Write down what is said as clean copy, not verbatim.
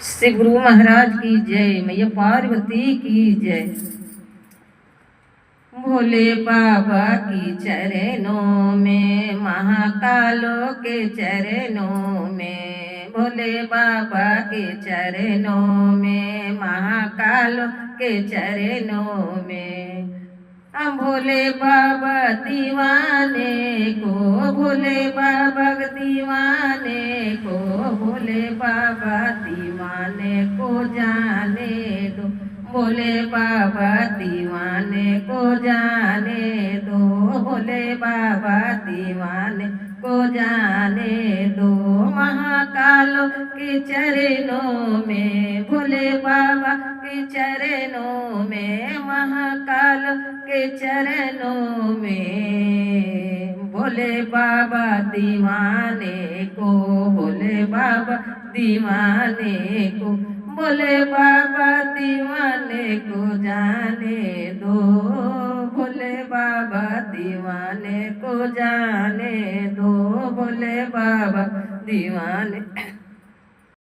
श्री गुरु महाराज की जय, मैया पार्वती की जय। भोले बाबा की चरणों में, महाकालों के चरणों में, भोले बाबा के चरणों में, महाकालों के चरणों में, हम भोले बाबा दीवाने को, भोले बाबा दीवाने को, भोले बाबा दीवाने को जाने दो, भोले बाबा दीवाने को जाने दो, भोले बाबा दीवाने को जाने दो। महाकालों के चरणों में, भोले बाबा के चरणों में, महाकाल के चरणों में, भोले बाबा दीवाने को, भोले बाबा दीवाने को, भोले बाबा दीवाने को जाने दो, भोले बाबा दीवाने को जाने दो, भोले बाबा दीवाने